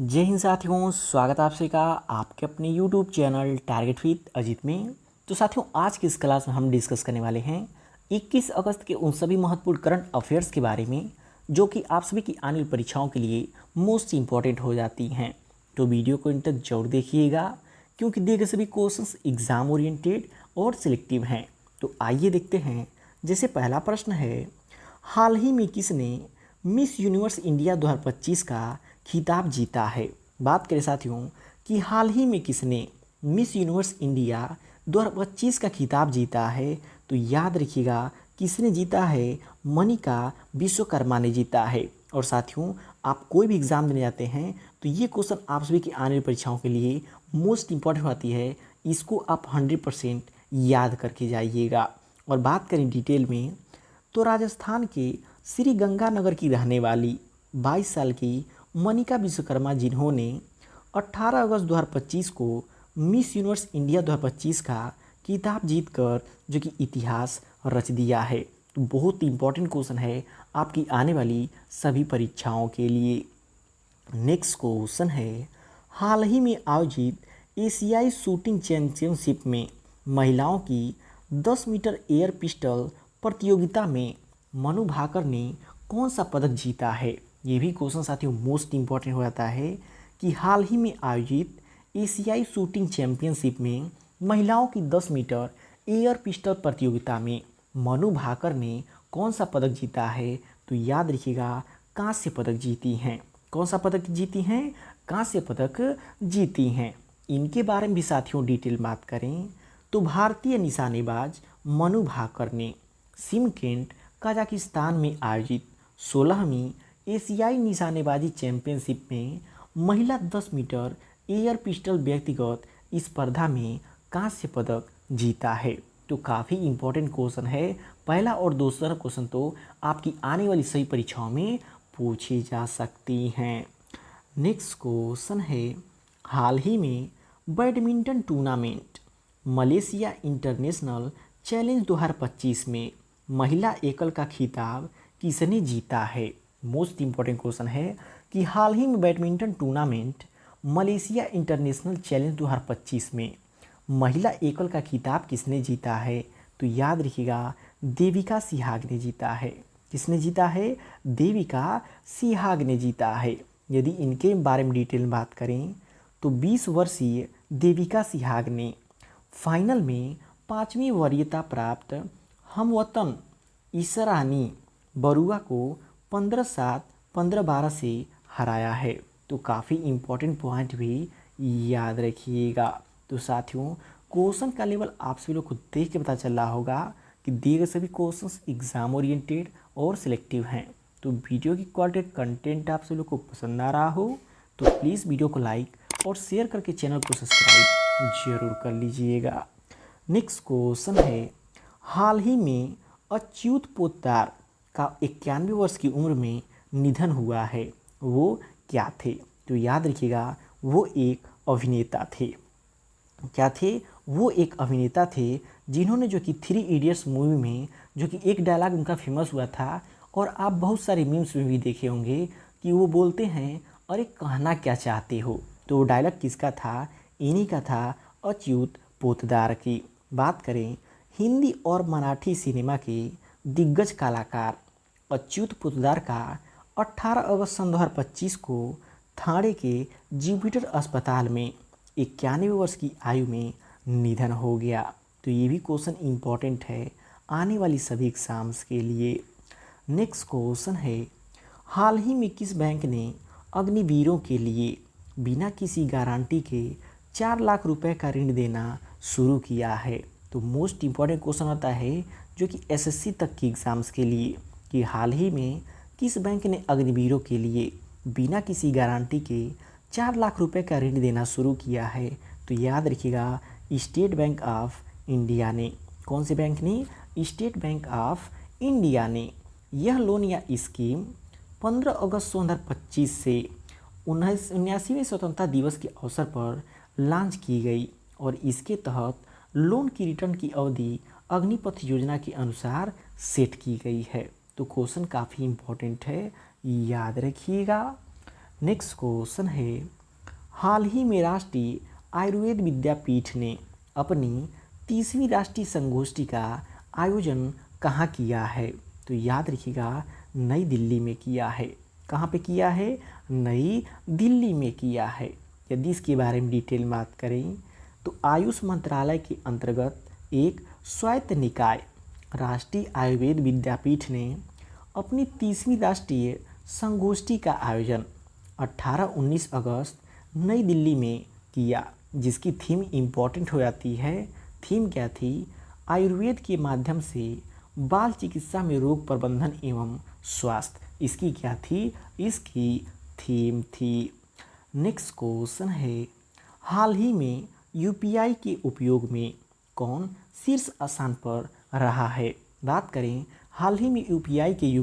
जय हिंद साथियों, स्वागत है आप सभी का आपके अपने YouTube channel target with Ajit में। तो साथियों, आज की इस क्लास में हम डिस्कस करने वाले हैं 21 अगस्त के उन सभी महत्वपूर्ण करंट अफेयर्स के बारे में जो कि आप सभी की आने वाली परीक्षाओं के लिए मोस्ट इंपॉर्टेंट हो जाती हैं। तो वीडियो को इन तक जरूर देखिएगा क्योंकि दिए गए सभी क्वेश्चंस एग्जाम ओरिएंटेड और सिलेक्टिव हैं। तो आइए देखते हैं। जैसे पहला प्रश्न है, हाल ही में किसने मिस यूनिवर्स इंडिया 2025 का खिताब जीता है। बात करें साथियों कि हाल ही में किसने मिस यूनिवर्स इंडिया 2025 का खिताब जीता है, तो याद रखिएगा किसने जीता है, मनिका विश्वकर्मा ने जीता है। और साथियों, आप कोई भी एग्ज़ाम देने जाते हैं तो ये क्वेश्चन आप सभी की आने वाली परीक्षाओं के लिए मोस्ट इंपॉर्टेंट होती है। इसको आप 100% याद करके जाइएगा। और बात करें डिटेल में तो राजस्थान के श्री गंगानगर की रहने वाली 22 साल की मनिका विश्वकर्मा, जिन्होंने 18 अगस्त 2025 को मिस यूनिवर्स इंडिया 2025 का खिताब जीतकर जो कि इतिहास रच दिया है। तो बहुत इंपॉर्टेंट क्वेश्चन है आपकी आने वाली सभी परीक्षाओं के लिए। नेक्स्ट क्वेश्चन है, हाल ही में आयोजित एशियाई शूटिंग चैंपियनशिप में महिलाओं की 10 मीटर एयर पिस्टल प्रतियोगिता में मनु भाकर ने कौन सा पदक जीता है। ये भी क्वेश्चन साथियों मोस्ट इंपॉर्टेंट हो जाता है कि हाल ही में आयोजित एशियाई शूटिंग चैंपियनशिप में महिलाओं की 10 मीटर एयर पिस्टल प्रतियोगिता में मनु भाकर ने कौन सा पदक जीता है। तो याद रखिएगा कांस्य पदक जीती हैं। कौन सा पदक जीती हैं? कांस्य पदक जीती हैं। इनके बारे में भी साथियों डिटेल बात करें तो भारतीय निशानेबाज मनु भाकर ने शिमकेंट कजाकिस्तान में आयोजित 16वीं एशियाई निशानेबाजी चैंपियनशिप में महिला 10 मीटर एयर पिस्टल व्यक्तिगत स्पर्धा में कांस्य पदक जीता है। तो काफ़ी इंपॉर्टेंट क्वेश्चन है। पहला और दूसरा क्वेश्चन तो आपकी आने वाली सभी परीक्षाओं में पूछी जा सकती हैं। नेक्स्ट क्वेश्चन है, हाल ही में badminton tournament Malaysia international challenge 2025 में महिला एकल का खिताब किसने जीता है। मोस्ट इंपॉर्टेंट क्वेश्चन है कि हाल ही में badminton tournament Malaysia international challenge 2025 में महिला एकल का खिताब किसने जीता है। तो याद रखिएगा देविका सिहाग ने जीता है। किसने जीता है? देविका सिहाग ने जीता है। यदि इनके बारे में डिटेल में बात करें तो 20 वर्षीय देविका सिहाग ने फाइनल में 5वीं वरीयता प्राप्त हमवतन ईसरानी बरुआ को 15-7, 15-12 से हराया है। तो काफ़ी इम्पोर्टेंट पॉइंट भी याद रखिएगा। तो साथियों, क्वेश्चन का लेवल आप सभी लोग को देख के पता चल रहा होगा कि दिए गए सभी क्वेश्चंस एग्जाम ओरिएंटेड और सिलेक्टिव हैं। तो वीडियो की क्वालिटी कंटेंट आप सभी लोग को पसंद आ रहा हो तो प्लीज़ वीडियो को लाइक और शेयर करके चैनल को सब्सक्राइब जरूर कर लीजिएगा। नेक्स्ट क्वेश्चन है, हाल ही में अच्युत पोद्दार का 91 वर्ष की उम्र में निधन हुआ है। वो क्या थे? तो याद रखिएगा वो एक अभिनेता थे। क्या थे? वो एक अभिनेता थे जिन्होंने जो कि 3 इडियट्स मूवी में जो कि एक डायलॉग उनका फेमस हुआ था और आप बहुत सारे मीम्स में भी देखे होंगे कि वो बोलते हैं, अरे कहना क्या चाहते हो। तो वो डायलॉग किसका था? इन्हीं का था, अच्युत पोद्दार की। बात करें हिंदी और मराठी सिनेमा के दिग्गज कलाकार अच्युत पोद्दार का 18 अगस्त सन 2025 को ठाणे के जुपिटर अस्पताल में 91 वर्ष की आयु में निधन हो गया। तो ये भी क्वेश्चन इम्पॉर्टेंट है आने वाली सभी एग्जाम्स के लिए। नेक्स्ट क्वेश्चन है, हाल ही में किस बैंक ने अग्निवीरों के लिए बिना किसी गारंटी के 4 लाख रुपए का ऋण देना शुरू किया है। तो मोस्ट इंपॉर्टेंट क्वेश्चन आता है जो कि एसएससी तक की एग्ज़ाम्स के लिए कि हाल ही में किस बैंक ने अग्निवीरों के लिए बिना किसी गारंटी के 4 लाख रुपए का ऋण देना शुरू किया है। तो याद रखिएगा स्टेट बैंक ऑफ इंडिया ने। कौन से बैंक ने? स्टेट बैंक ऑफ इंडिया ने। यह लोन या स्कीम 15 अगस्त 2025 से 79वें स्वतंत्रता दिवस के अवसर पर लॉन्च की गई और इसके तहत लोन की रिटर्न की अवधि अग्निपथ योजना के अनुसार सेट की गई है। तो क्वेश्चन काफ़ी इम्पोर्टेंट है, याद रखिएगा। नेक्स्ट क्वेश्चन है, हाल ही में राष्ट्रीय आयुर्वेद विद्यापीठ ने अपनी 30वीं राष्ट्रीय संगोष्ठी का आयोजन कहाँ किया है? तो याद रखिएगा, नई दिल्ली में किया है। कहाँ पे किया है? नई दिल्ली में किया है। यदि इसके बारे में डिटेल में बात करें तो आयुष मंत्रालय के अंतर्गत एक स्वायत्त निकाय राष्ट्रीय आयुर्वेद विद्यापीठ ने अपनी 30वीं राष्ट्रीय संगोष्ठी का आयोजन 18-19 अगस्त नई दिल्ली में किया, जिसकी थीम इम्पॉर्टेंट हो जाती है। थीम क्या थी? आयुर्वेद के माध्यम से बाल चिकित्सा में रोग प्रबंधन एवं स्वास्थ्य। इसकी क्या थी? इसकी थीम थी। नेक्स्ट क्वेश्चन है, हाल ही में यूपीआई के उपयोग में कौन शीर्ष स्थान पर रहा है? बात करें हाल ही में यूपीआई के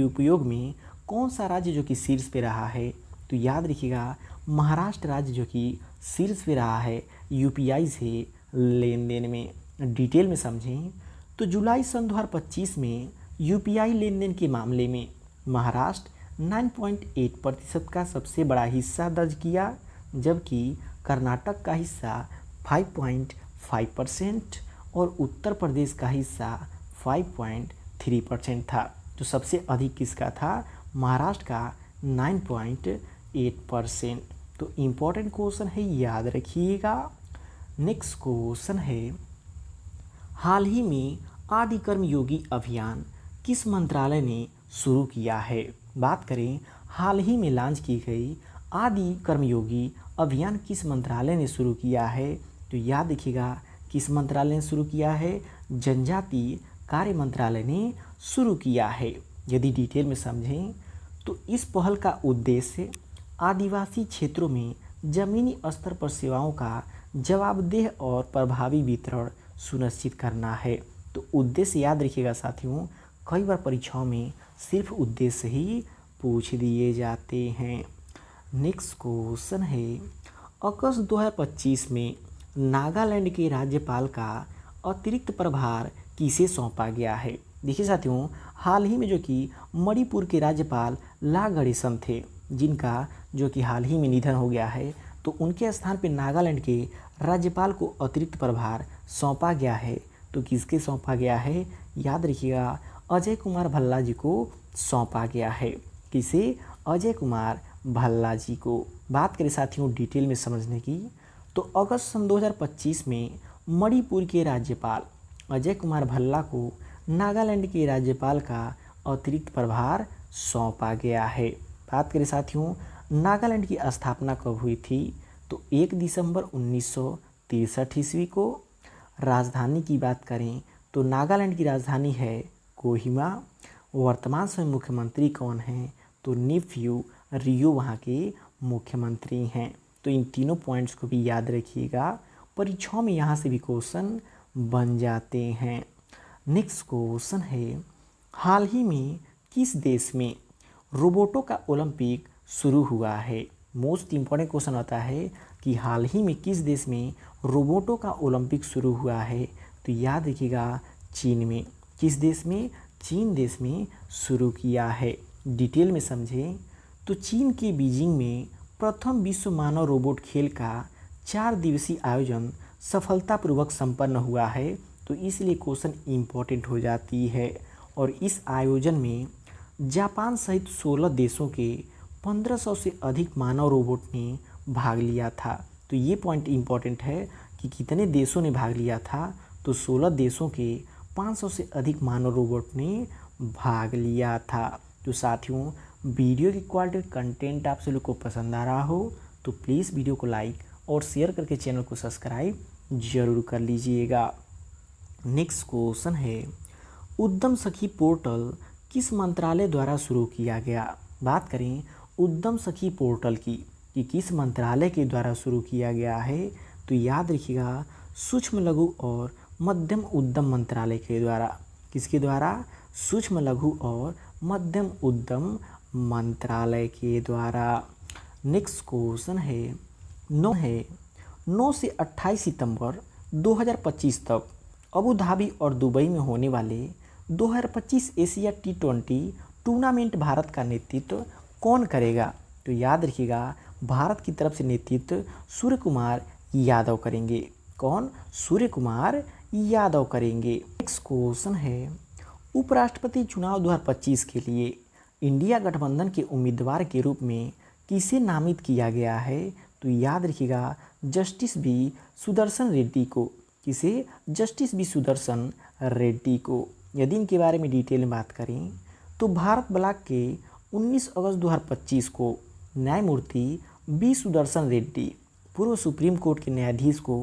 उपयोग में कौन सा राज्य जो कि शीर्ष पे रहा है? तो याद रखिएगा, महाराष्ट्र राज्य जो कि शीर्ष पे रहा है यूपीआई से लेन देन में। डिटेल में समझें तो जुलाई सन 2025 में यूपीआई लेन देन के मामले में महाराष्ट्र 9.8% का सबसे बड़ा हिस्सा दर्ज किया, जबकि कर्नाटक का हिस्सा 5.5% और उत्तर प्रदेश का हिस्सा 5.3% था। तो सबसे अधिक किसका था? महाराष्ट्र का 9.8%। तो इम्पोर्टेंट क्वेश्चन है, याद रखिएगा। नेक्स्ट क्वेश्चन है, हाल ही में आदि कर्मयोगी अभियान किस मंत्रालय ने शुरू किया है? बात करें हाल ही में लॉन्च की गई आदि कर्मयोगी अभियान किस मंत्रालय ने शुरू किया है? तो याद रखिएगा, किस मंत्रालय ने शुरू किया है? जनजातीय कार्य मंत्रालय ने शुरू किया है। यदि डिटेल में समझें तो इस पहल का उद्देश्य आदिवासी क्षेत्रों में जमीनी स्तर पर सेवाओं का जवाबदेह और प्रभावी वितरण सुनिश्चित करना है। तो उद्देश्य याद रखिएगा साथियों, कई बार परीक्षाओं में सिर्फ उद्देश्य ही पूछ दिए जाते हैं। नेक्स्ट क्वेश्चन है, अगस्त 2025 में नागालैंड के राज्यपाल का अतिरिक्त प्रभार किसे सौंपा गया है? देखिए साथियों, हाल ही में जो कि मणिपुर के राज्यपाल ला गणेशन थे, जिनका जो कि हाल ही में निधन हो गया है, तो उनके स्थान पर नागालैंड के राज्यपाल को अतिरिक्त प्रभार सौंपा गया है। तो किसके सौंपा गया है? याद रखिएगा, अजय कुमार भल्ला जी को सौंपा गया है। किसे? अजय कुमार भल्ला जी को। बात करें साथियों डिटेल में समझने की, तो अगस्त सन 2025 में मणिपुर के राज्यपाल अजय कुमार भल्ला को नागालैंड के राज्यपाल का अतिरिक्त प्रभार सौंपा गया है। बात करें साथियों नागालैंड की स्थापना कब हुई थी? तो 1 दिसंबर 1963 ईस्वी को। राजधानी की बात करें तो नागालैंड की राजधानी है कोहिमा। वर्तमान समय मुख्यमंत्री कौन हैं? तो नेफ्यू रियो वहाँ के मुख्यमंत्री हैं। तो इन तीनों पॉइंट्स को भी याद रखिएगा, परीक्षाओं में यहाँ से भी क्वेश्चन बन जाते हैं। नेक्स्ट क्वेश्चन है, हाल ही में किस देश में रोबोटों का ओलंपिक शुरू हुआ है? मोस्ट इम्पॉर्टेंट क्वेश्चन होता है कि हाल ही में किस देश में रोबोटों का ओलंपिक शुरू हुआ है? तो याद रखिएगा, चीन में। किस देश में? चीन देश में शुरू किया है। डिटेल में समझें तो चीन के बीजिंग में प्रथम विश्व मानव रोबोट खेल का 4 दिवसीय आयोजन सफलतापूर्वक संपन्न हुआ है। तो इसलिए क्वेश्चन इम्पोर्टेंट हो जाती है। और इस आयोजन में जापान सहित 16 देशों के 1500 से अधिक मानव रोबोट ने भाग लिया था। तो ये पॉइंट इम्पोर्टेंट है कि कितने देशों ने भाग लिया था? तो 16 देशों के 500 से अधिक मानव रोबोट ने भाग लिया था। तो साथियों वीडियो की क्वालिटी कंटेंट आप सभी को पसंद आ रहा हो तो प्लीज़ वीडियो को लाइक और शेयर करके चैनल को सब्सक्राइब जरूर कर लीजिएगा। नेक्स्ट क्वेश्चन है, उद्यम सखी पोर्टल किस मंत्रालय द्वारा शुरू किया गया? बात करें उद्यम सखी पोर्टल की कि किस मंत्रालय के द्वारा शुरू किया गया है? तो याद रखिएगा, सूक्ष्म लघु और मध्यम उद्यम मंत्रालय के द्वारा। किसके द्वारा? सूक्ष्म लघु और मध्यम उद्यम मंत्रालय के द्वारा। नेक्स्ट क्वेश्चन है 9 से 28 सितंबर 2025 तक अबू धाबी और दुबई में होने वाले 2025 एशिया T20 टूर्नामेंट भारत का नेतृत्व कौन करेगा? तो याद रखिएगा भारत की तरफ से नेतृत्व सूर्य कुमार यादव करेंगे। कौन? सूर्य कुमार यादव करेंगे। नेक्स्ट क्वेश्चन है, उपराष्ट्रपति चुनाव 2025 के लिए इंडिया गठबंधन के उम्मीदवार के रूप में किसे नामित किया गया है? तो याद रखिएगा जस्टिस बी सुदर्शन रेड्डी को। किसे? जस्टिस बी सुदर्शन रेड्डी को। यदि इनके बारे में डिटेल में बात करें तो भारत ब्लॉक के 19 अगस्त 2025 को न्यायमूर्ति बी सुदर्शन रेड्डी पूर्व सुप्रीम कोर्ट के न्यायाधीश को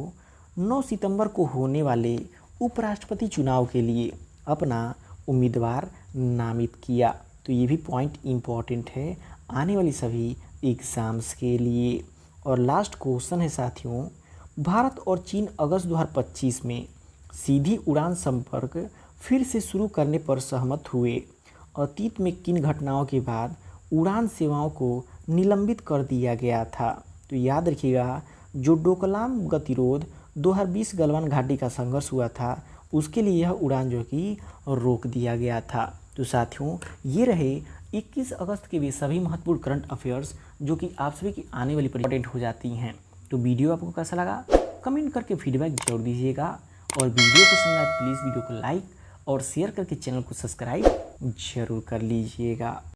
9 सितंबर को होने वाले उपराष्ट्रपति चुनाव के लिए अपना उम्मीदवार नामित किया। तो ये भी पॉइंट इम्पॉर्टेंट है आने वाली सभी एग्ज़ाम्स के लिए। और लास्ट क्वेश्चन है साथियों, भारत और चीन अगस्त 2025 में सीधी उड़ान संपर्क फिर से शुरू करने पर सहमत हुए। अतीत में किन घटनाओं के बाद उड़ान सेवाओं को निलंबित कर दिया गया था? तो याद रखिएगा जो डोकलाम गतिरोध 2020 गलवान घाटी का संघर्ष हुआ था उसके लिए यह उड़ान जो कि रोक दिया गया था। तो साथियों ये रहे 21 अगस्त के वे सभी महत्वपूर्ण करंट अफेयर्स जो कि आप सभी की आने वाली इम्पोर्टेंट हो जाती हैं। तो वीडियो आपको कैसा लगा कमेंट करके फीडबैक जरूर दीजिएगा और वीडियो पसंद आए प्लीज़ वीडियो को लाइक और शेयर करके चैनल को सब्सक्राइब जरूर कर लीजिएगा।